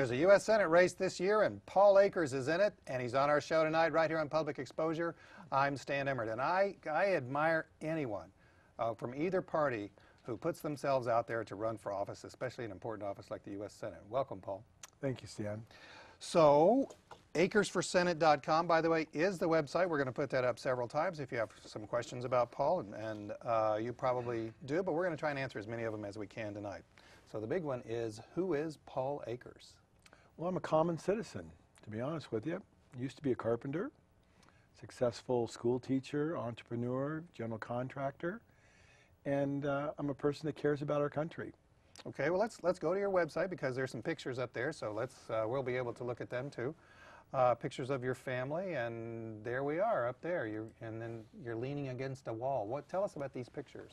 There's a U.S. Senate race this year, and Paul Akers is in it, and he's on our show tonight right here on Public Exposure. I'm Stan Emmert, and I admire anyone from either party who puts themselves out there to run for office, especially an important office like the U.S. Senate. Welcome, Paul. Thank you, Stan. So, AkersForSenate.com, by the way, is the website. We're going to put that up several times if you have some questions about Paul, and you probably do, but we're going to try and answer as many of them as we can tonight. So the big one is, who is Paul Akers? Well, I'm a common citizen, to be honest with you. Used to be a carpenter, successful school teacher, entrepreneur, general contractor, and I'm a person that cares about our country. Okay, well, let's go to your website because there's some pictures up there, so we'll be able to look at them too. Pictures of your family, and there we are up there. And then you're leaning against a wall. Tell us about these pictures.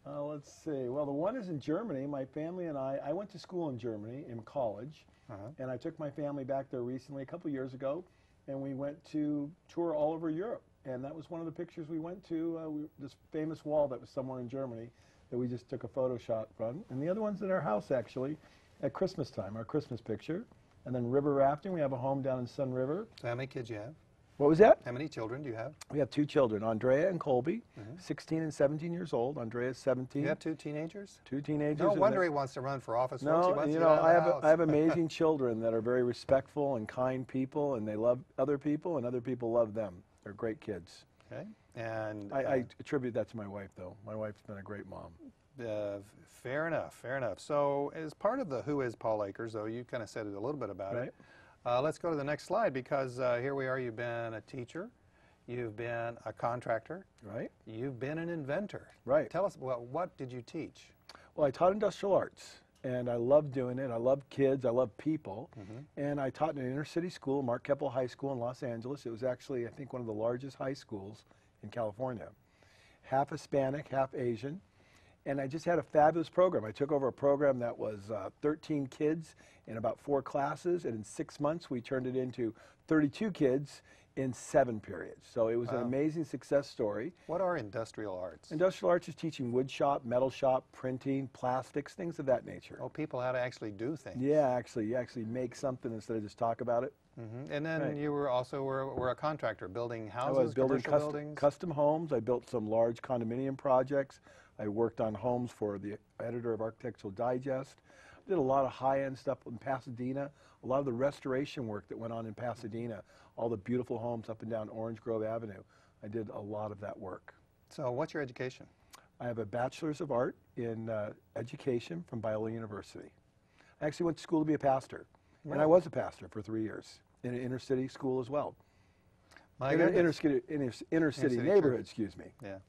Let's see. Well, the one is in Germany. My family and I went to school in Germany in college, and I took my family back there recently, a couple years ago, and we went to tour all over Europe. And that was one of the pictures we went to, this famous wall that was somewhere in Germany that we just took a photo shot from. And the other one's in our house, actually, at Christmas time, our Christmas picture. And then river rafting. We have a home down in Sun River. So how many kids do you have? What was that? How many children do you have? We have two children, Andrea and Colby, 16 and 17 years old. Andrea's 17. You have two teenagers? Two teenagers. No wonder he wants to run for office. No, you know, I have amazing children that are very respectful and kind people, and they love other people, and other people love them. They're great kids. Okay. And I attribute that to my wife, though. My wife's been a great mom. Fair enough, fair enough. So as part of the Who is Paul Akers, though, you kind of said it a little bit about it. Let's go to the next slide because here we are. You've been a teacher. You've been a contractor. Right. You've been an inventor. Right. Tell us, well, what did you teach? Well, I taught industrial arts, and I love doing it. I love kids. I love people. And I taught in an inner city school, Mark Keppel High School in Los Angeles. It was actually, I think, one of the largest high schools in California. Half Hispanic, half Asian. And I just had a fabulous program. I took over a program that was 13 kids in about 4 classes, and in 6 months we turned it into 32 kids in 7 periods. So it was an amazing success story. What are industrial arts? Industrial arts is teaching wood shop, metal shop, printing, plastics, things of that nature. Oh, people how to actually do things. Yeah, actually, you actually make something instead of just talk about it. And then you were also were a contractor, building houses, I was building commercial buildings? custom homes. I built some large condominium projects. I worked on homes for the editor of Architectural Digest. Did a lot of high-end stuff in Pasadena, a lot of the restoration work that went on in Pasadena, all the beautiful homes up and down Orange Grove Avenue. I did a lot of that work. So what's your education? I have a Bachelor's of Art in Education from Biola University. I actually went to school to be a pastor, and I was a pastor for 3 years in an inner-city school as well. Inner city neighborhood, excuse me. Yeah.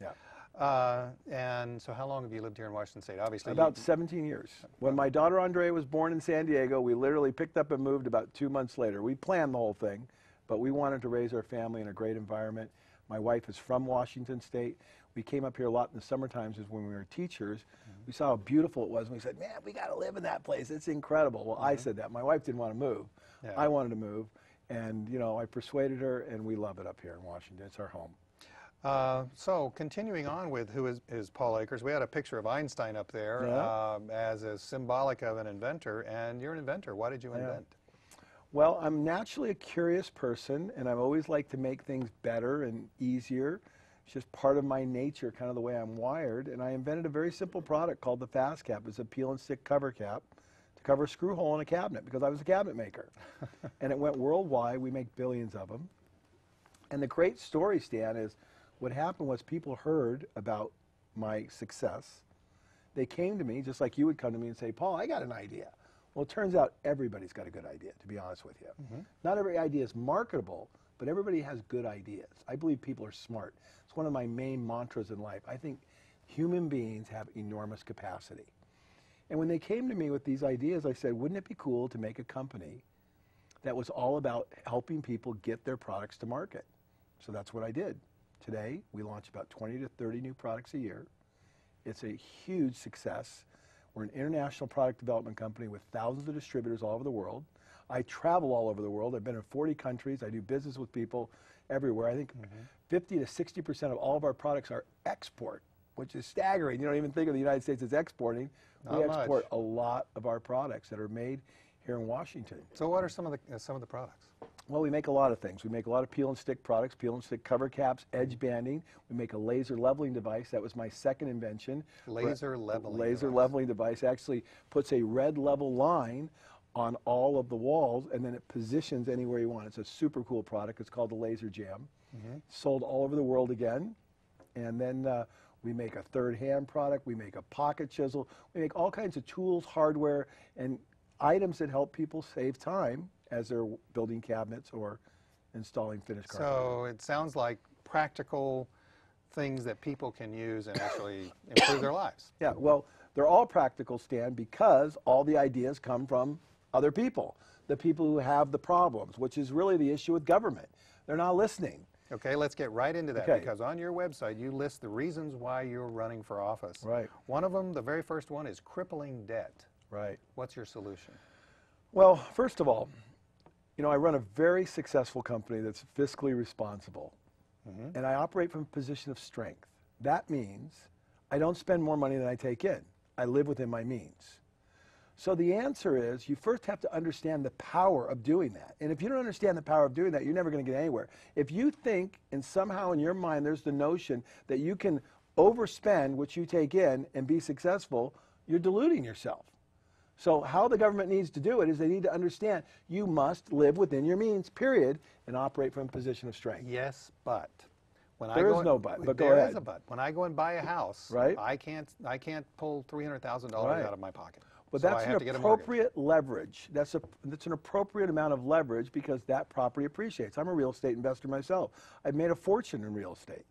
And so how long have you lived here in Washington State? Obviously, about 17 years. When my daughter Andrea was born in San Diego, we literally picked up and moved about 2 months later. We planned the whole thing, but we wanted to raise our family in a great environment. My wife is from Washington State. We came up here a lot in the summer times when we were teachers. We saw how beautiful it was, and we said, man, we got to live in that place. It's incredible. Well, I said that. My wife didn't want to move. I wanted to move, and you know, I persuaded her, and we love it up here in Washington. It's our home. So continuing on with who is Paul Akers, we had a picture of Einstein up there as a symbolic of an inventor, and you're an inventor. Why did you invent? Well, I'm naturally a curious person, and I've always liked to make things better and easier. It's just part of my nature, kind of the way I'm wired, and I invented a very simple product called the Fast Cap. It's a peel and stick cover cap to cover a screw hole in a cabinet because I was a cabinet maker. And it went worldwide. We make billions of them. And the great story, Stan, is what happened was people heard about my success. They came to me, just like you would come to me and say, Paul, I got an idea. Well, it turns out everybody's got a good idea, to be honest with you. Not every idea is marketable, but everybody has good ideas. I believe people are smart. It's one of my main mantras in life. I think human beings have enormous capacity. And when they came to me with these ideas, I said, wouldn't it be cool to make a company that was all about helping people get their products to market? So that's what I did. Today, we launch about 20 to 30 new products a year. It's a huge success. We're an international product development company with thousands of distributors all over the world. I travel all over the world. I've been in 40 countries. I do business with people everywhere. I think 50 to 60% of all of our products are export, which is staggering. You don't even think of the United States as exporting. We export a lot of our products that are made here in Washington. So what are some of the products? Well, we make a lot of things. We make a lot of peel and stick products, peel and stick cover caps, edge banding. We make a laser leveling device. That was my second invention. Laser leveling Laser device. leveling device actually puts a red level line on all of the walls, and then it positions anywhere you want. It's a super cool product. It's called the Laser Jam. Sold all over the world again. And then we make a third hand product. We make a pocket chisel. We make all kinds of tools, hardware, and items that help people save time as they're building cabinets or installing finished carpet. So it sounds like practical things that people can use and actually improve their lives. Yeah, well, they're all practical, Stan, because all the ideas come from other people, the people who have the problems, which is really the issue with government. They're not listening. Okay, let's get right into that, Okay. because on your website you list the reasons why you're running for office. Right. One of them, the very first one, is crippling debt. Right. What's your solution? Well, first of all, you know, I run a very successful company that's fiscally responsible, and I operate from a position of strength. That means I don't spend more money than I take in. I live within my means. So the answer is you first have to understand the power of doing that. And if you don't understand the power of doing that, you're never going to get anywhere. If you think, and somehow in your mind there's the notion that you can overspend what you take in and be successful, you're deluding yourself. So how the government needs to do it is they need to understand you must live within your means, period, and operate from a position of strength. Yes, but when There I is go no but go there ahead. is a but. When I go and buy a house, Right. I can't pull $300,000 Right. out of my pocket. But So that's I have to an get a mortgage. appropriate leverage. That's an appropriate amount of leverage because that property appreciates. I'm a real estate investor myself. I've made a fortune in real estate.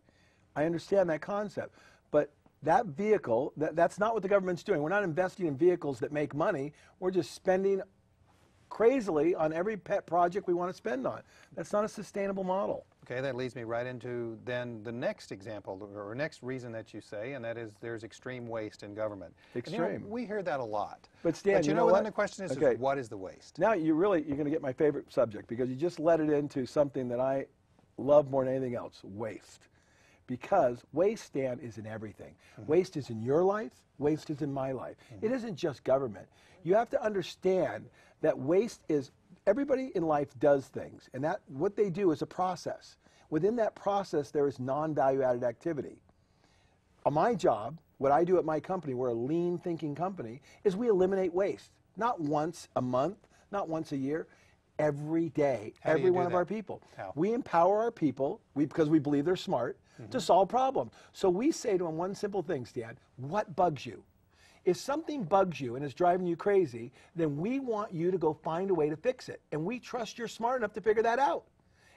I understand that concept. But that vehicle, that's not what the government's doing. We're not investing in vehicles that make money. We're just spending crazily on every pet project we want to spend on. That's not a sustainable model. Okay, that leads me right into then the next example, or next reason that you say, and that is there's extreme waste in government. And, you know, Extreme. we hear that a lot. But Stan, you know, what? then the question is Okay. what is the waste? Now you're going to get my favorite subject because you just led it into something that I love more than anything else, waste. Because waste, Stan, is in everything. Waste is in your life, waste is in my life. It isn't just government. You have to understand that waste is, everybody in life does things, and that what they do is a process. Within that process, there is non-value added activity. On my job, what I do at my company, we're a lean thinking company, is we eliminate waste. Not once a month, not once a year, every day, How do every you do one of that? our people. How? We empower our people, because we believe they're smart, to solve problems. So we say to them one simple thing, Stan, what bugs you? If something bugs you and is driving you crazy, then we want you to go find a way to fix it. And we trust you're smart enough to figure that out.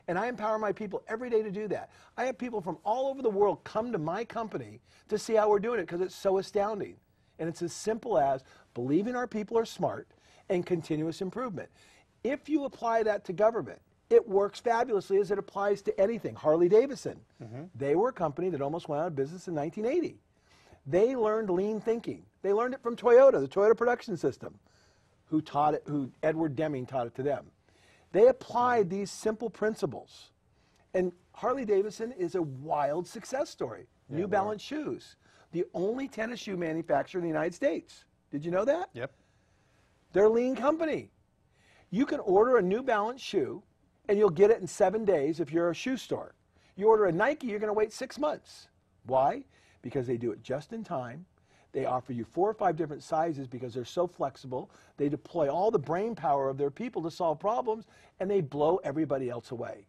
And I empower my people every day to do that. I have people from all over the world come to my company to see how we're doing it because it's so astounding. And it's as simple as believing our people are smart and continuous improvement. If you apply that to government, it works fabulously as it applies to anything. Harley Davidson, they were a company that almost went out of business in 1980. They learned lean thinking. They learned it from Toyota, the Toyota production system, who Edward Deming taught it to them. They applied these simple principles. And Harley Davidson is a wild success story. New Balance shoes, the only tennis shoe manufacturer in the United States. Did you know that? Yep. They're a lean company. You can order a New Balance shoe, and you'll get it in 7 days if you're a shoe store. You order a Nike, you're going to wait 6 months. Why? Because they do it just in time. They offer you 4 or 5 different sizes because they're so flexible. They deploy all the brain power of their people to solve problems, and they blow everybody else away.